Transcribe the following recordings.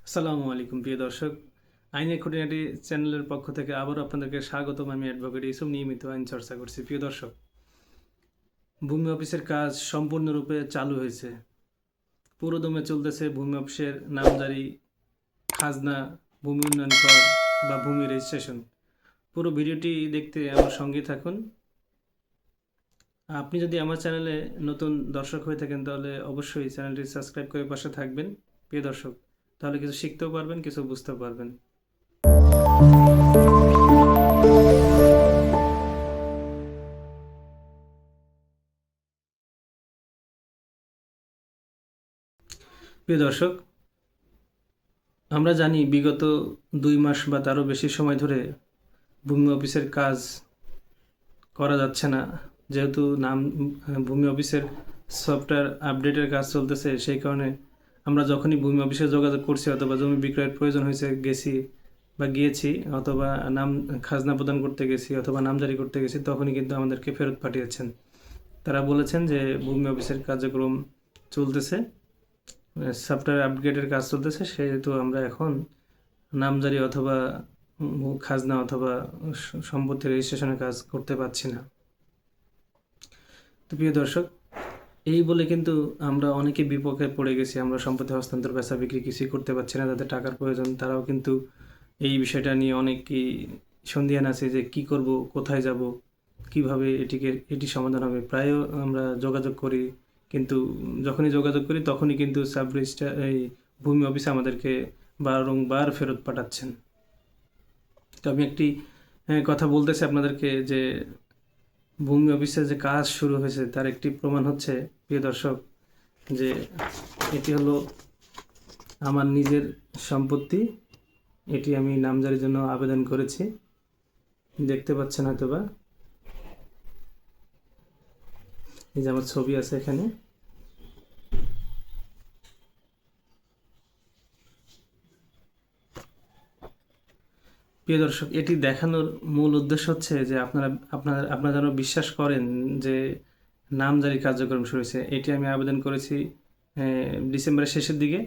আসসালামু আলাইকুম প্রিয় দর্শক। আইনের খুঁটিনাটি চ্যানেলের পক্ষ থেকে আবারও আপনাদেরকে স্বাগতম। আমি অ্যাডভোকেট ইউসুফ, নিয়মিত আইন চর্চা করছি। প্রিয় দর্শক, ভূমি অফিসের কাজ সম্পূর্ণরূপে চালু হয়েছে, পুরোদমে চলতেছে। ভূমি অফিসের নামজারি, খাজনা, ভূমি উন্নয়ন কর বা ভূমি রেজিস্ট্রেশন। পুরো ভিডিওটি দেখতে আমার সঙ্গে থাকুন। আপনি যদি আমার চ্যানেলে নতুন দর্শক হয়ে থাকেন তাহলে অবশ্যই চ্যানেলটি সাবস্ক্রাইব করে পাশে থাকবেন প্রিয় দর্শক। তাহলে কিছু শিখতেও পারবেন, কিছু বুঝতেও পারবেন। প্রিয় দর্শক, আমরা জানি বিগত 2 মাস বা তারও বেশি সময় ধরে ভূমি অফিসের কাজ করা যাচ্ছে না, যেহেতু ভূমি অফিসের সফটওয়্যার আপডেটের কাজ চলতেছে। সেই কারণে আমরা যখনই ভূমি অফিসে যোগাযোগ করছি অথবা জমি বিক্রয়ের প্রয়োজন হয়েছে গিয়েছি অথবা খাজনা প্রদান করতে গেছি অথবা নামজারি করতে গেছি, তখনই কিন্তু আমাদেরকে ফেরত পাঠিয়েছেন। তারা বলেছেন যে ভূমি অফিসের কার্যক্রম চলতেছে, সফটওয়্যার আপগ্রেডের কাজ চলতেছে, সেহেতু আমরা এখন নামজারি অথবা খাজনা অথবা সম্পত্তি রেজিস্ট্রেশনের কাজ করতে পারছি না। তো প্রিয় দর্শক, এই বলে কিন্তু আমরা অনেকে বিপক্ষে পড়ে গেছি। আমরা সম্পত্তি হস্তান্তর, বেচা বিক্রি কিছুই করতে পারছি না। যাদের টাকার প্রয়োজন তারাও কিন্তু এই বিষয়টা নিয়ে অনেকই সন্দিহান আছে যে কি করব, কোথায় যাব, কিভাবে এটি সমাধান হবে। প্রায়ও আমরা যোগাযোগ করি, কিন্তু যখনই যোগাযোগ করি তখনই কিন্তু সাব রেজিস্ট্রার, এই ভূমি অফিসে আমাদেরকে বারংবার ফেরত পাঠাচ্ছেন। তো আমি একটি কথা বলতেছি আপনাদেরকে যে ভূমি অফিসে যে কাজ শুরু হয়েছে তার একটি প্রমাণ হচ্ছে প্রিয় দর্শক, যে এটি হলো আমার নিজের সম্পত্তি। এটি আমি নামজারির জন্য আবেদন করেছি, দেখতে পাচ্ছেন হয়তোবা। এই যে আমার ছবি আছে এখানে। প্রিয় দর্শক, এটি দেখানোর মূল উদ্দেশ্য হচ্ছে যে আপনারা যেন বিশ্বাস করেন যে নামজারি কার্যক্রম শুরু হয়েছে। এটি আমি আবেদন করেছি ডিসেম্বরের শেষের দিকে।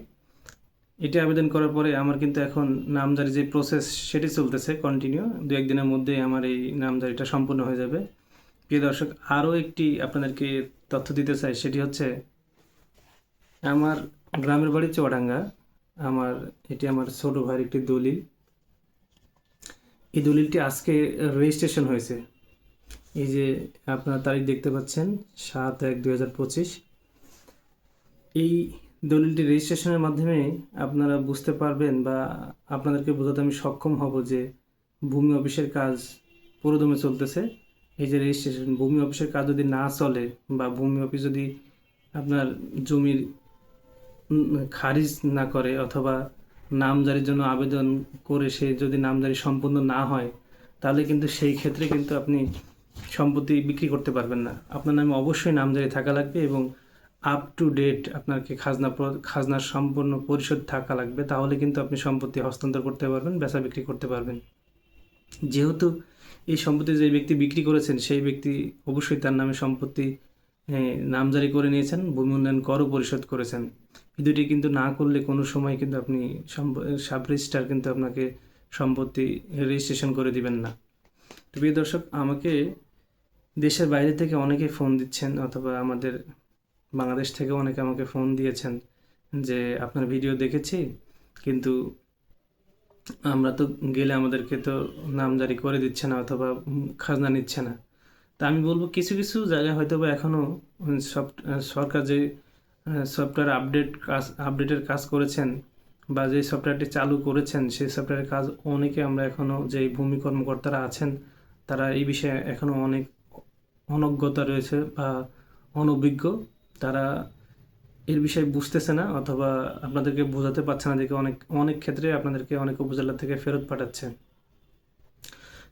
এটি আবেদন করার পরে আমার কিন্তু এখন নামজারি যে প্রসেস সেটি চলতেছে কন্টিনিউ। 2-1 দিনের মধ্যেই আমার এই নামজারিটা সম্পূর্ণ হয়ে যাবে। প্রিয় দর্শক, আরও একটি আপনাদেরকে তথ্য দিতে চাই, সেটি হচ্ছে আমার গ্রামের বাড়ি চুয়াডাঙ্গা। এটি আমার ছোট ভাইয়ের একটি দলিল। এই দলিলটি আজকে রেজিস্ট্রেশন হয়েছে। এই যে আপনারা তারিখ দেখতে পাচ্ছেন, 7/1/2025। এই দলিলটি রেজিস্ট্রেশনের মাধ্যমে আপনারা বুঝতে পারবেন বা আপনাদেরকে বোঝাতে আমি সক্ষম হব যে ভূমি অফিসের কাজ পুরোদমে চলতেছে। এই যে রেজিস্ট্রেশন, ভূমি অফিসের কাজ যদি না চলে বা ভূমি অফিস যদি আপনার জমির খারিজ না করে অথবা নামজারির জন্য আবেদন করে সে যদি নামজারি সম্পূর্ণ না হয়, তাহলে কিন্তু সেই ক্ষেত্রে কিন্তু আপনি সম্পত্তি বিক্রি করতে পারবেন না। আপনার নামে অবশ্যই নামজারি থাকা লাগবে এবং আপ টু ডেট আপনাকে খাজনার সম্পূর্ণ পরিশোধ থাকা লাগবে। তাহলে কিন্তু আপনি সম্পত্তি হস্তান্তর করতে পারবেন, বেচা বিক্রি করতে পারবেন। যেহেতু এই সম্পত্তি যে ব্যক্তি বিক্রি করেছেন সেই ব্যক্তি অবশ্যই তার নামে সম্পত্তি নামজারি করে নিয়েছেন, ভূমি উন্নয়ন করও পরিশোধ করেছেন। এই দুটি কিন্তু না করলে কোনো সময় কিন্তু আপনি সাব রেজিস্ট্রার কিন্তু আপনাকে সম্পত্তি রেজিস্ট্রেশন করে দিবেন না। তো প্রিয় দর্শক, আমাকে দেশের বাইরে থেকে অনেকে ফোন দিচ্ছেন অথবা আমাদের বাংলাদেশ থেকেও অনেকে আমাকে ফোন দিয়েছেন যে আপনার ভিডিও দেখেছি, কিন্তু আমরা তো গেলে আমাদেরকে তো নামজারি করে দিচ্ছে না অথবা খাজনা নিচ্ছে না। তা আমি বলবো কিছু কিছু জায়গায় হয়তো বা এখনও সরকার যে সফটওয়্যার আপডেটের কাজ করেছেন বা যে সফটওয়্যারটি চালু করেছেন সেই সফটওয়্যারের কাজ অনেকে আমরা এখনও, যে ভূমি কর্মকর্তারা আছেন তারা এই বিষয়ে এখনও অনেক অনজ্ঞতা রয়েছে বা অনভিজ্ঞ। তারা এর বিষয়ে বুঝতেছে না অথবা আপনাদেরকে বোঝাতে পারছে না, দেখে অনেক অনেক ক্ষেত্রে আপনাদেরকে অনেক উপজেলা থেকে ফেরত পাঠাচ্ছে।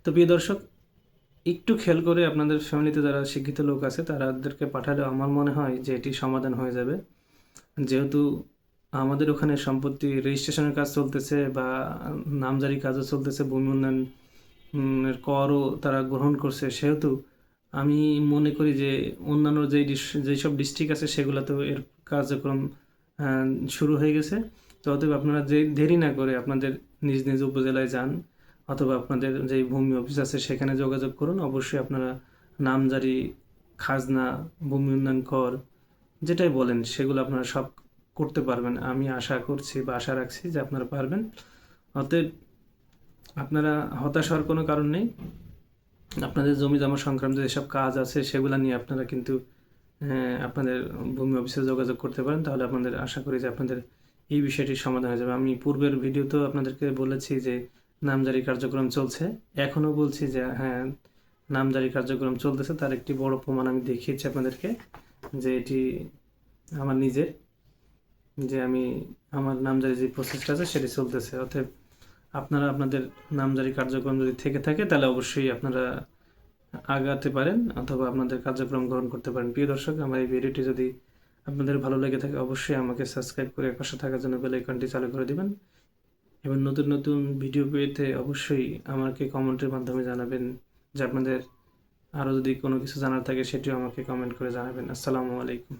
তো প্রিয় দর্শক, একটু খেয়াল করে আপনাদের ফ্যামিলিতে যারা শিক্ষিত লোক আছে তাদেরকে পাঠালে আমার মনে হয় যে এটি সমাধান হয়ে যাবে। যেহেতু আমাদের ওখানে সম্পত্তি রেজিস্ট্রেশনের কাজ চলতেছে বা নামজারি কাজও চলতেছে, ভূমি উন্নয়ন এর করও তারা গ্রহণ করছে, সেহেতু আমি মনে করি যে অন্যান্য যেসব ডিস্ট্রিক্ট আছে সেগুলোতেও এর কার্যক্রম শুরু হয়ে গেছে। তো অতএব আপনারা যে দেরি না করে আপনাদের নিজ নিজ উপজেলায় যান, অথবা আপনাদের যে ভূমি অফিস আছে সেখানে যোগাযোগ করুন। অবশ্যই আপনারা নামজারি, খাজনা, ভূমি উন্নয়ন কর, যেটাই বলেন সেগুলো আপনারা সব করতে পারবেন। আমি আশা করছি বা আশা রাখছি যে আপনারা পারবেন। অতএব আপনারা হতাশ হওয়ার কোনো কারণ নেই। আপনাদের জমি জমা সংক্রান্ত যেসব কাজ আছে সেগুলো নিয়ে আপনারা কিন্তু আপনাদের ভূমি অফিসে যোগাযোগ করতে পারেন। তাহলে আপনাদের আশা করি যে আপনাদের এই বিষয়টির সমাধান হয়ে যাবে। আমি পূর্বের ভিডিওতেও আপনাদেরকে বলেছি যে নামজারি কার্যক্রম চলছে। এখনও বলছি যে হ্যাঁ, নামজারি কার্যক্রম চলতেছে। তার একটি বড় প্রমাণ আমি দেখিয়েছি আপনাদেরকে, যে এটি আমার নিজের, যে আমি আমার নামজারি যে প্রসেসটা আছে সেটি চলতেছে। অতএব আপনারা আপনাদের নামজারি কার্যক্রম যদি থেকে থাকে তাহলে অবশ্যই আপনারা আগাতে পারেন, অথবা আপনাদের কার্যক্রম গ্রহণ করতে পারেন। প্রিয় দর্শক, আমার এই ভিডিওটি যদি আপনাদের ভালো লেগে থাকে অবশ্যই আমাকে সাবস্ক্রাইব করে পাশে থাকার জন্য বেল আইকনটি চালু করে দিবেন, এবং নতুন নতুন ভিডিও পেতে অবশ্যই আমাকে কমেন্টের মাধ্যমে জানাবেন যে আপনাদের আরও যদি কোনো কিছু জানার থাকে সেটিও আমাকে কমেন্ট করে জানাবেন। আসসালামু আলাইকুম।